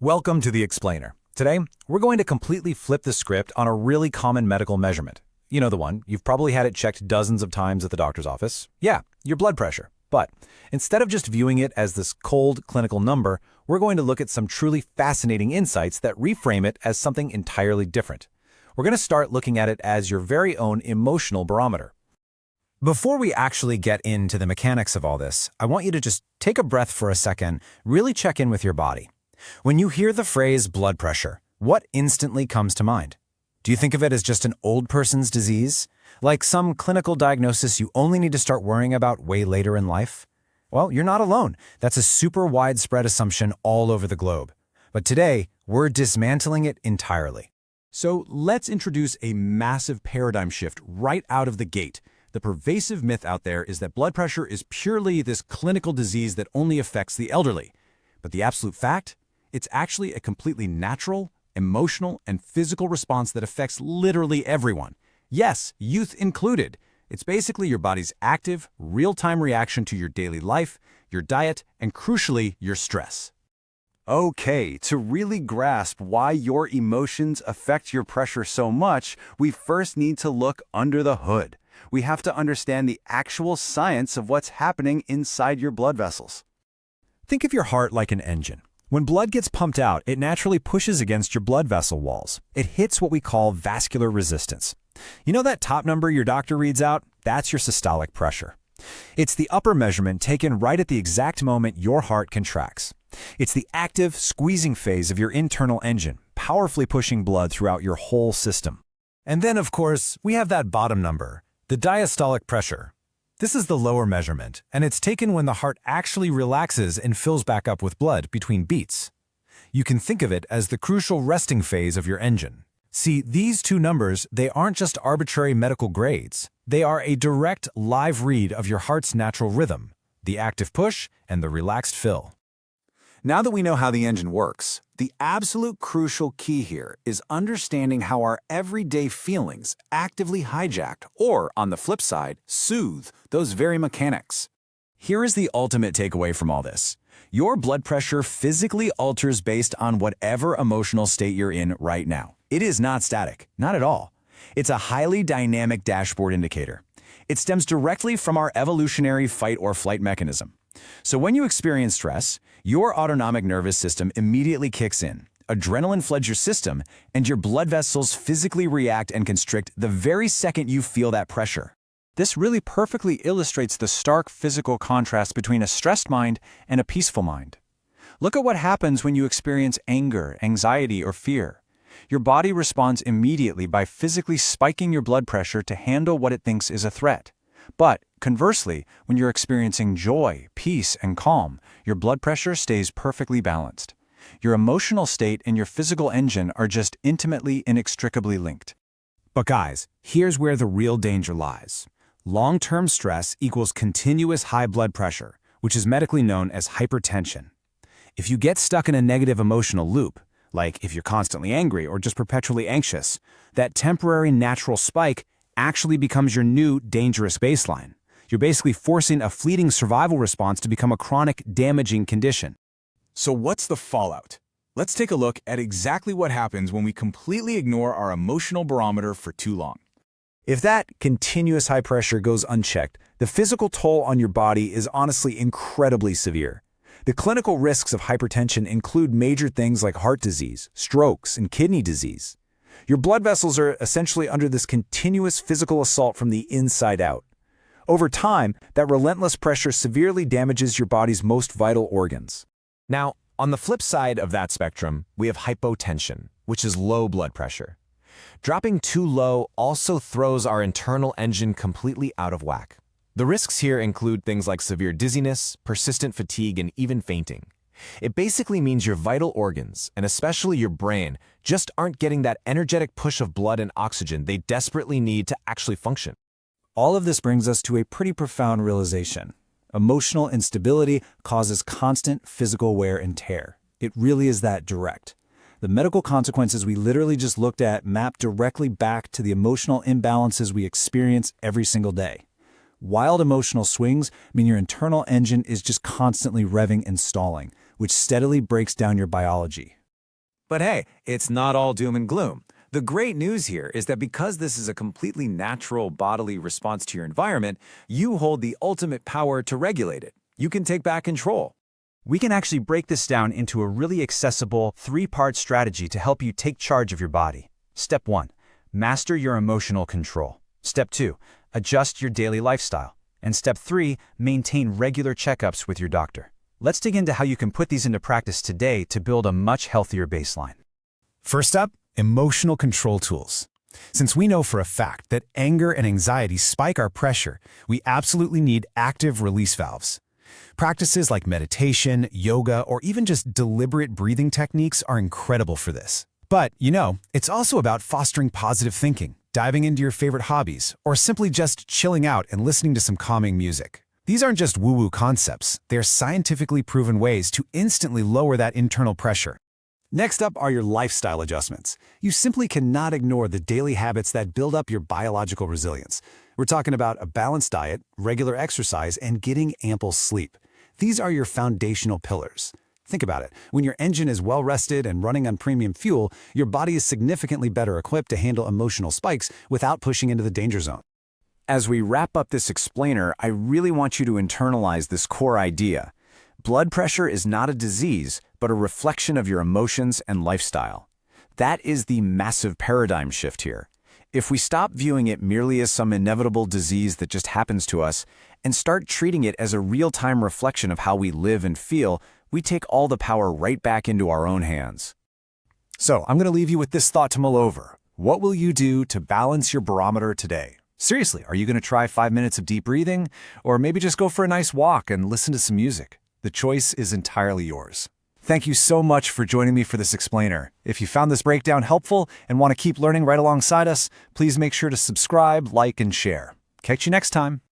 Welcome to The Explainer. Today, we're going to completely flip the script on a really common medical measurement. You know the one, you've probably had it checked dozens of times at the doctor's office. Yeah, your blood pressure. But instead of just viewing it as this cold clinical number, we're going to look at some truly fascinating insights that reframe it as something entirely different. We're going to start looking at it as your very own emotional barometer. Before we actually get into the mechanics of all this, I want you to just take a breath for a second, really check in with your body. When you hear the phrase blood pressure, what instantly comes to mind? Do you think of it as just an old person's disease? Like some clinical diagnosis you only need to start worrying about way later in life? Well, you're not alone. That's a super widespread assumption all over the globe. But today, we're dismantling it entirely. So let's introduce a massive paradigm shift right out of the gate. The pervasive myth out there is that blood pressure is purely this clinical disease that only affects the elderly. But the absolute fact? It's actually a completely natural, emotional, and physical response that affects literally everyone. Yes, youth included. It's basically your body's active, real-time reaction to your daily life, your diet, and crucially, your stress. Okay, to really grasp why your emotions affect your pressure so much, we first need to look under the hood. We have to understand the actual science of what's happening inside your blood vessels. Think of your heart like an engine. When blood gets pumped out, it naturally pushes against your blood vessel walls. It hits what we call vascular resistance. You know that top number your doctor reads out? That's your systolic pressure. It's the upper measurement taken right at the exact moment your heart contracts. It's the active, squeezing phase of your internal engine, powerfully pushing blood throughout your whole system. And then, of course, we have that bottom number, the diastolic pressure. This is the lower measurement, and it's taken when the heart actually relaxes and fills back up with blood between beats. You can think of it as the crucial resting phase of your engine. See, these two numbers, they aren't just arbitrary medical grades. They are a direct, live read of your heart's natural rhythm, the active push and the relaxed fill. Now that we know how the engine works, the absolute crucial key here is understanding how our everyday feelings actively hijack or, on the flip side, soothe those very mechanics. Here is the ultimate takeaway from all this. Your blood pressure physically alters based on whatever emotional state you're in right now. It is not static, not at all. It's a highly dynamic dashboard indicator. It stems directly from our evolutionary fight or flight mechanism. So when you experience stress, your autonomic nervous system immediately kicks in. Adrenaline floods your system, and your blood vessels physically react and constrict the very second you feel that pressure. This really perfectly illustrates the stark physical contrast between a stressed mind and a peaceful mind. Look at what happens when you experience anger, anxiety, or fear. Your body responds immediately by physically spiking your blood pressure to handle what it thinks is a threat. But, conversely, when you're experiencing joy, peace, and calm, your blood pressure stays perfectly balanced. Your emotional state and your physical engine are just intimately, inextricably linked. But guys, here's where the real danger lies. Long-term stress equals continuous high blood pressure, which is medically known as hypertension. If you get stuck in a negative emotional loop, like if you're constantly angry or just perpetually anxious, that temporary natural spike actually becomes your new dangerous baseline. You're basically forcing a fleeting survival response to become a chronic, damaging condition. So what's the fallout? Let's take a look at exactly what happens when we completely ignore our emotional barometer for too long. If that continuous high pressure goes unchecked, the physical toll on your body is honestly incredibly severe. The clinical risks of hypertension include major things like heart disease, strokes, and kidney disease. Your blood vessels are essentially under this continuous physical assault from the inside out. Over time, that relentless pressure severely damages your body's most vital organs. Now, on the flip side of that spectrum, we have hypotension, which is low blood pressure. Dropping too low also throws our internal engine completely out of whack. The risks here include things like severe dizziness, persistent fatigue, and even fainting. It basically means your vital organs, and especially your brain, just aren't getting that energetic push of blood and oxygen they desperately need to actually function. All of this brings us to a pretty profound realization. Emotional instability causes constant physical wear and tear. It really is that direct. The medical consequences we literally just looked at map directly back to the emotional imbalances we experience every single day. Wild emotional swings mean your internal engine is just constantly revving and stalling, which steadily breaks down your biology. But hey, it's not all doom and gloom. The great news here is that because this is a completely natural bodily response to your environment, you hold the ultimate power to regulate it. You can take back control. We can actually break this down into a really accessible 3-part strategy to help you take charge of your body. Step 1. Master your emotional control. Step 2. Adjust your daily lifestyle. And Step 3. Maintain regular checkups with your doctor. Let's dig into how you can put these into practice today to build a much healthier baseline. First up, emotional control tools. Since we know for a fact that anger and anxiety spike our pressure, we absolutely need active release valves. Practices like meditation, yoga, or even just deliberate breathing techniques are incredible for this. But, it's also about fostering positive thinking, diving into your favorite hobbies, or simply just chilling out and listening to some calming music. These aren't just woo-woo concepts, they're scientifically proven ways to instantly lower that internal pressure. Next up are your lifestyle adjustments. You simply cannot ignore the daily habits that build up your biological resilience. We're talking about a balanced diet, regular exercise, and getting ample sleep. These are your foundational pillars. Think about it. When your engine is well-rested and running on premium fuel, your body is significantly better equipped to handle emotional spikes without pushing into the danger zone. As we wrap up this explainer, I really want you to internalize this core idea. Blood pressure is not a disease, but a reflection of your emotions and lifestyle. That is the massive paradigm shift here. If we stop viewing it merely as some inevitable disease that just happens to us and start treating it as a real-time reflection of how we live and feel, we take all the power right back into our own hands. So, I'm going to leave you with this thought to mull over. What will you do to balance your barometer today? Seriously, are you going to try 5 minutes of deep breathing? Or maybe just go for a nice walk and listen to some music? The choice is entirely yours. Thank you so much for joining me for this explainer. If you found this breakdown helpful and want to keep learning right alongside us, please make sure to subscribe, like, and share. Catch you next time.